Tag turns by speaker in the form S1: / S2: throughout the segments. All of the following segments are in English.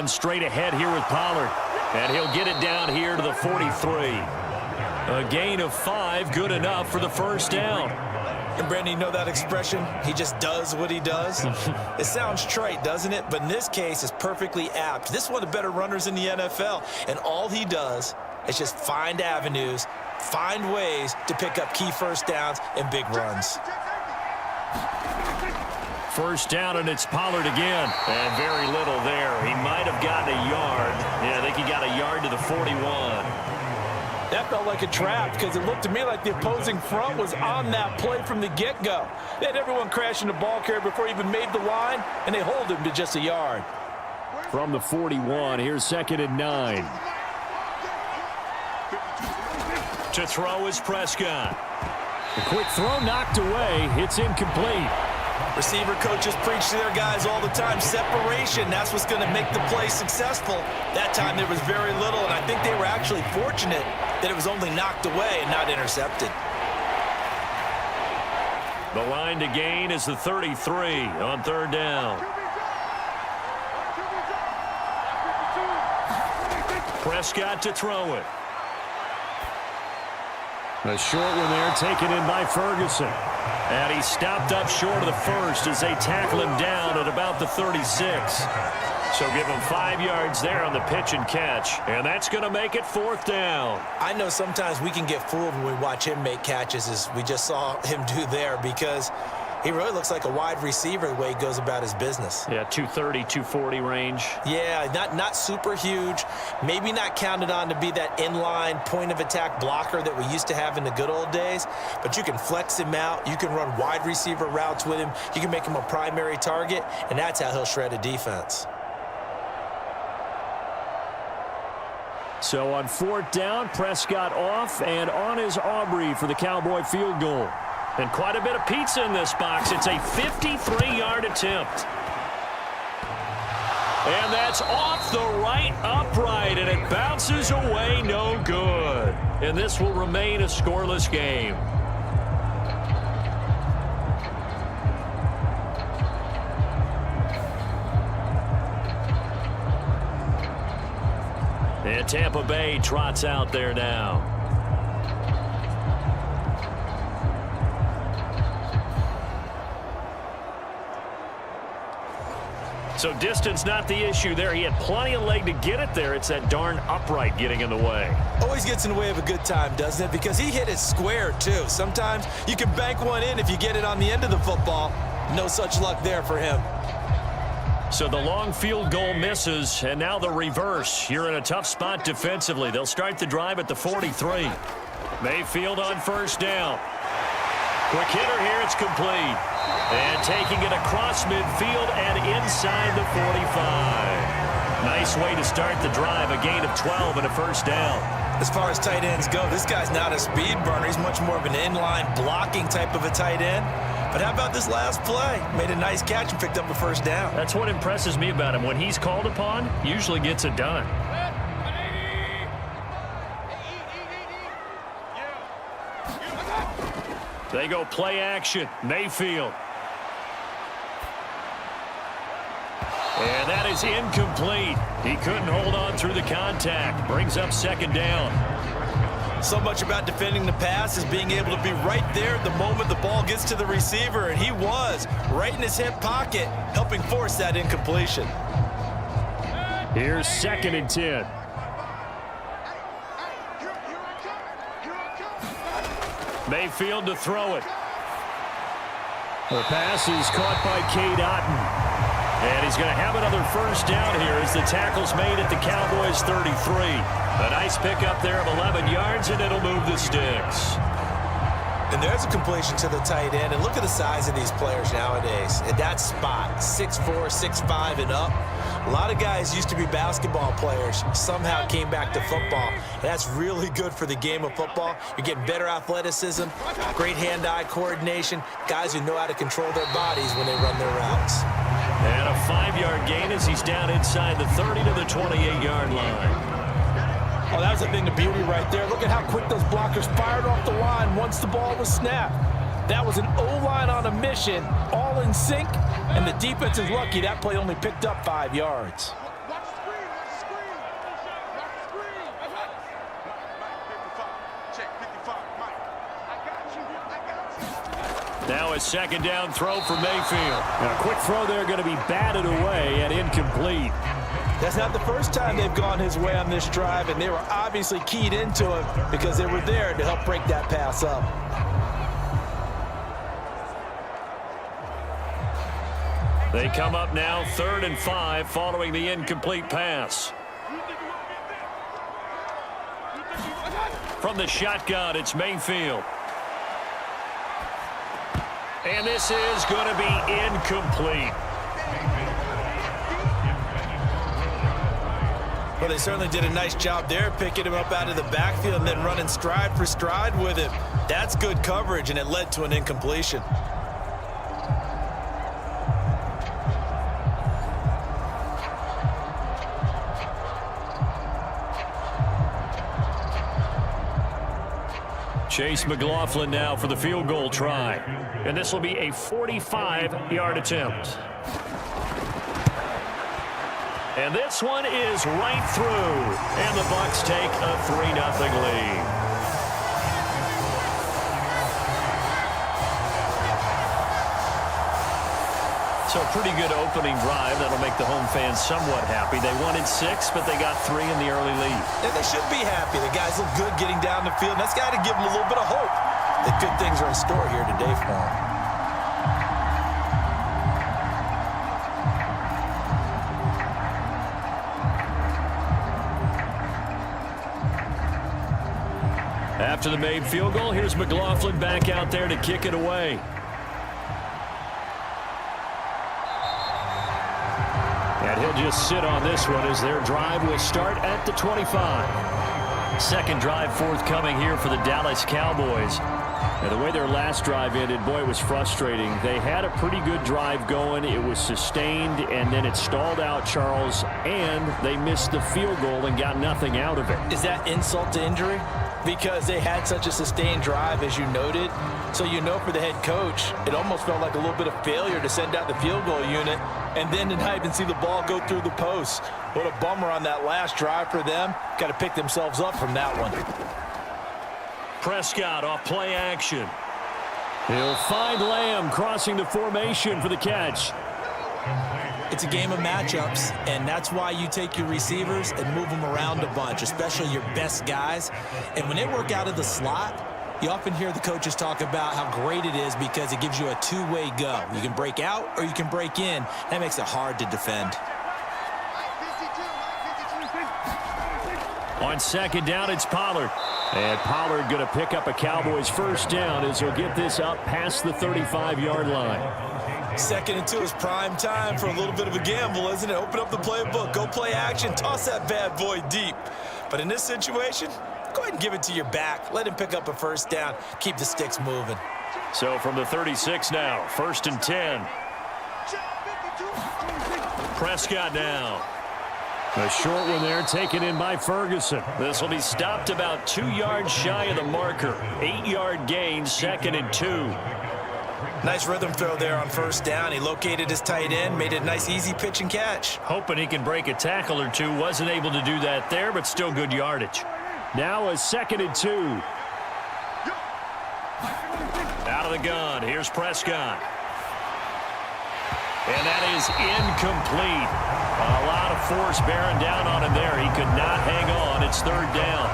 S1: run straight ahead here with Pollard. And he'll get it down here to the 43. A gain of 5, good enough for the first down.
S2: And Brandon, you know that expression? He just does what he does. It sounds trite, doesn't it? But in this case, it's perfectly apt. This is one of the better runners in the NFL. And all he does is just find avenues, find ways to pick up key first downs and big runs.
S1: First down, and it's Pollard again. And very little there. He might have gotten a yard. Yeah, I think he got a yard to the 41.
S2: That felt like a trap because it looked to me like the opposing front was on that play from the get-go. They had everyone crashing the ball carrier before he even made the line, and they hold him to just a yard.
S1: From the 41, here's 2nd and 9. To throw is Prescott. The quick throw knocked away. It's incomplete.
S2: Receiver coaches preach to their guys all the time. Separation, that's what's going to make the play successful. That time there was very little, and I think they were actually fortunate that it was only knocked away and not intercepted.
S1: The line to gain is the 33 on 3rd down. Prescott to throw it. A short one there taken in by Ferguson. And he stopped up short of the first as they tackle him down at about the 36. So give him 5 yards there on the pitch and catch. And that's going to make it 4th down.
S2: I know sometimes we can get fooled when we watch him make catches, as we just saw him do there, because he really looks like a wide receiver the way he goes about his business.
S1: Yeah, 230, 240 range.
S2: Yeah, not super huge. Maybe not counted on to be that inline point-of-attack blocker that we used to have in the good old days. But you can flex him out. You can run wide receiver routes with him. You can make him a primary target, and that's how he'll shred a defense.
S1: So on 4th down, Prescott off, and on is Aubrey for the Cowboy field goal. And quite a bit of pizza in this box. It's a 53-yard attempt. And that's off the right upright, and it bounces away, no good. And this will remain a scoreless game. And Tampa Bay trots out there now. So distance not the issue there. He had plenty of leg to get it there. It's that darn upright getting in the way.
S2: Always gets in the way of a good time, doesn't it? Because he hit it square, too. Sometimes you can bank one in if you get it on the end of the football. No such luck there for him.
S1: So the long field goal misses, and now the reverse. You're in a tough spot defensively. They'll start the drive at the 43. Mayfield on 1st down. Quick hitter here, it's complete. And taking it across midfield and inside the 45. Nice way to start the drive, a gain of 12 and a 1st down.
S2: As far as tight ends go, this guy's not a speed burner. He's much more of an inline blocking type of a tight end. But how about this last play? Made a nice catch and picked up a 1st down.
S1: That's what impresses me about him. When he's called upon, usually gets it done. They go play action. Mayfield. And that is incomplete. He couldn't hold on through the contact. Brings up 2nd down.
S2: So much about defending the pass is being able to be right there the moment the ball gets to the receiver, and he was right in his hip pocket, helping force that incompletion.
S1: Here's 2nd and 10. Mayfield to throw it. The pass is caught by Cade Otton. And he's going to have another 1st down here as the tackle's made at the Cowboys 33. A nice pickup there of 11 yards, and it'll move the sticks.
S2: And there's a completion to the tight end. And look at the size of these players nowadays. At that spot, 6'4", 6'5", and up. A lot of guys used to be basketball players, somehow came back to football. And that's really good for the game of football. You're getting better athleticism, great hand-eye coordination, guys who know how to control their bodies when they run their routes.
S1: And a 5-yard gain as he's down inside the 30 to the 28-yard line.
S2: Oh, that was a thing of beauty right there. Look at how quick those blockers fired off the line once the ball was snapped. That was an O-line on a mission, all in sync, and the defense is lucky that play only picked up 5 yards.
S1: Now a second down throw for Mayfield.
S3: A quick throw there going to be batted away and incomplete.
S2: That's not the first time they've gone his way on this drive, and they were obviously keyed into him because they were there to help break that pass up.
S1: They come up now 3rd and 5 following the incomplete pass. From the shotgun, it's Mayfield. And this is going to be incomplete.
S2: Well, they certainly did a nice job there, picking him up out of the backfield and then running stride for stride with him. That's good coverage, and it led to an incompletion.
S1: Chase McLaughlin now for the field goal try. And this will be a 45-yard attempt. And this one is right through. And the Bucs take a 3-0 lead. So a pretty good opening drive. That'll make the home fans somewhat happy. They wanted 6, but they got 3 in the early lead.
S2: And they should be happy. The guys look good getting down the field. That's got to give them a little bit of hope that good things are in store here today for them.
S1: After the made field goal, here's McLaughlin back out there to kick it away. And he'll just sit on this one as their drive will start at the 25. Second drive forthcoming here for the Dallas Cowboys. And the way their last drive ended, boy, it was frustrating. They had a pretty good drive going. It was sustained, and then it stalled out, Charles, and they missed the field goal and got nothing out of it.
S2: Is that insult to injury? Because they had such a sustained drive, as you noted. So you know for the head coach, it almost felt like a little bit of failure to send out the field goal unit and then to not even see the ball go through the post. What a bummer on that last drive for them. Got to pick themselves up from that one.
S1: Prescott off play action. He'll find Lamb crossing the formation for the catch.
S2: It's a game of matchups, and that's why you take your receivers and move them around a bunch, especially your best guys. And when they work out of the slot, you often hear the coaches talk about how great it is because it gives you a two-way go. You can break out or you can break in. That makes it hard to defend.
S1: On second down, it's Pollard. And Pollard going to pick up a Cowboys first down as he'll get this up past the 35-yard line.
S2: 2nd and 2 is prime time for a little bit of a gamble, isn't it? Open up the playbook, go play action, toss that bad boy deep. But in this situation, go ahead and give it to your back. Let him pick up a first down. Keep the sticks moving.
S1: So from the 36 now, 1st and 10. Prescott now. A short one there taken in by Ferguson. This will be stopped about 2 yards shy of the marker. 8-yard gain, 2nd and 2.
S2: Nice rhythm throw there on first down. He located his tight end, made it a nice easy pitch and catch.
S1: Hoping he can break a tackle or two. Wasn't able to do that there, but still good yardage. Now a 2nd and 2. Out of the gun, here's Prescott. And that is incomplete. A lot of force bearing down on him there. He could not hang on. It's 3rd down.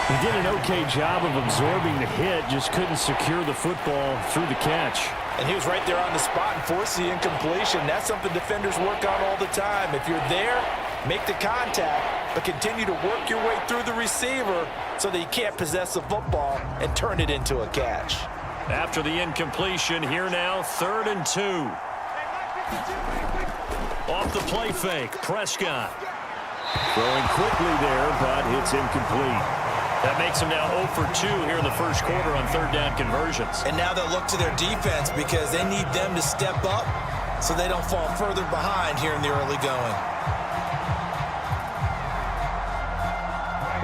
S3: He did an okay job of absorbing the hit, just couldn't secure the football through the catch.
S2: And he was right there on the spot and forced the incompletion. That's something defenders work on all the time. If you're there, make the contact, but continue to work your way through the receiver so that you can't possess the football and turn it into a catch.
S1: After the incompletion, here now, 3rd and 2. Off the play fake, Prescott.
S3: Throwing quickly there, but it's incomplete.
S1: That makes them now 0 for 2 here in the first quarter on 3rd down conversions.
S2: And now they'll look to their defense because they need them to step up so they don't fall further behind here in the early going.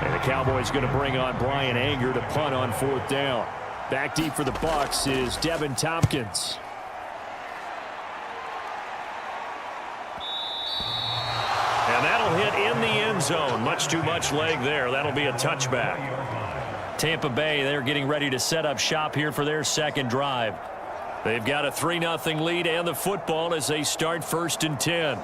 S3: And the Cowboys going to bring on Brian Anger to punt on 4th down. Back deep for the Bucs is Devin Tompkins.
S1: And that'll hit in the end zone. Much too much leg there. That'll be a touchback. Tampa Bay, they're getting ready to set up shop here for their second drive. They've got a 3-0 lead and the football as they start 1st and 10.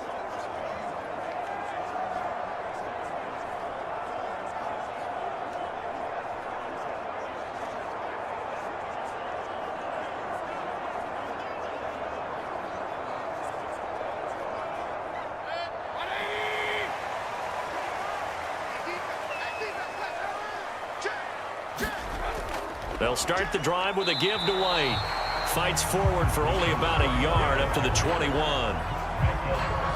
S1: They'll start the drive with a give to White. Fights forward for only about a yard up to the 21.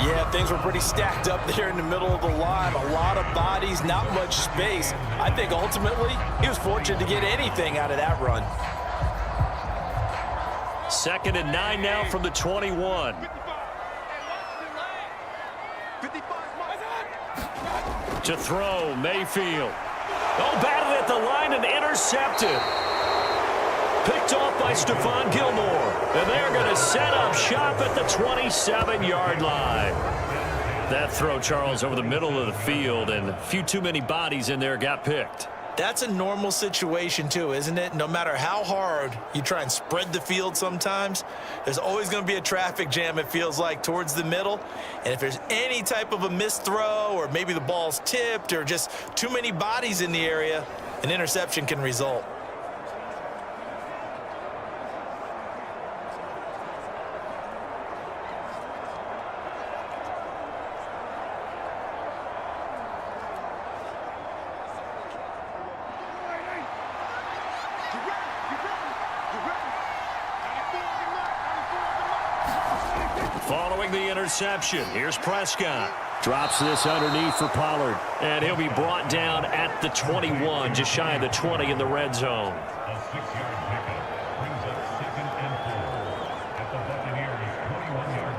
S2: Yeah, things were pretty stacked up there in the middle of the line. A lot of bodies, not much space. I think ultimately he was fortunate to get anything out of that run.
S1: 2nd and 9 now from the 21. To throw, Mayfield. Oh, batted at the line and intercepted. Picked off by Stephon Gilmore. And they're going to set up shop at the 27-yard line. That throw, Charles, over the middle of the field, and a few too many bodies in there got picked.
S2: That's a normal situation, too, isn't it? No matter how hard you try and spread the field sometimes, there's always going to be a traffic jam, it feels like, towards the middle. And if there's any type of a missed throw or maybe the ball's tipped or just too many bodies in the area, an interception can result.
S1: Following the interception, here's Prescott.
S3: Drops this underneath for Pollard.
S1: And he'll be brought down at the 21, just shy of the 20 in the red zone.
S4: A 6-yard pickup brings up 2nd and 4 at the Buccaneers' 21-yard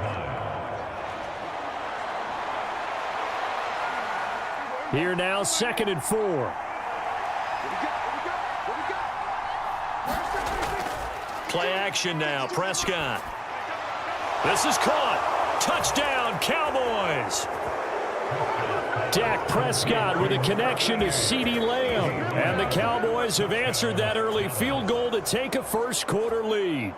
S4: line.
S3: Here now, 2nd and 4.
S1: Play action now, Prescott. This is caught. Touchdown, Cowboys.
S3: Dak Prescott with a connection to CeeDee Lamb. And the Cowboys have answered that early field goal to take a first-quarter lead.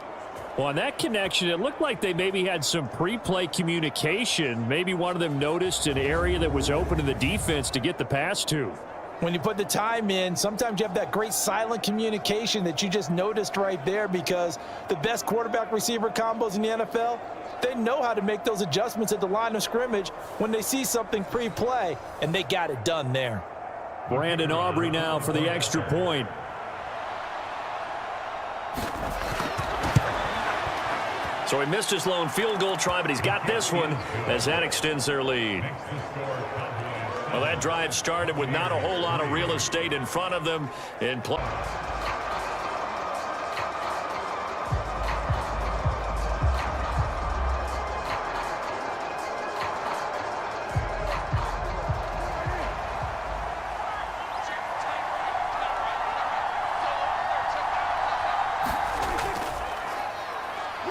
S3: Well, on that connection, it looked like they maybe had some pre-play communication. Maybe one of them noticed an area that was open to the defense to get the pass to.
S2: When you put the time in, sometimes you have that great silent communication that you just noticed right there, because the best quarterback-receiver combos in the NFL, they know how to make those adjustments at the line of scrimmage when they see something pre-play, and they got it done there.
S3: Brandon Aubrey now for the extra point.
S1: So he missed his lone field goal try, but he's got this one as that extends their lead. Well, that drive started with not a whole lot of real estate in front of them in play.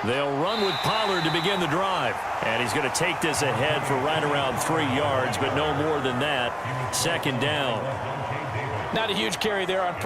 S1: They'll run with Pollard to begin the drive. And he's going to take this ahead for right around 3 yards, but no more than that. 2nd down.
S2: Not a huge carry there on first.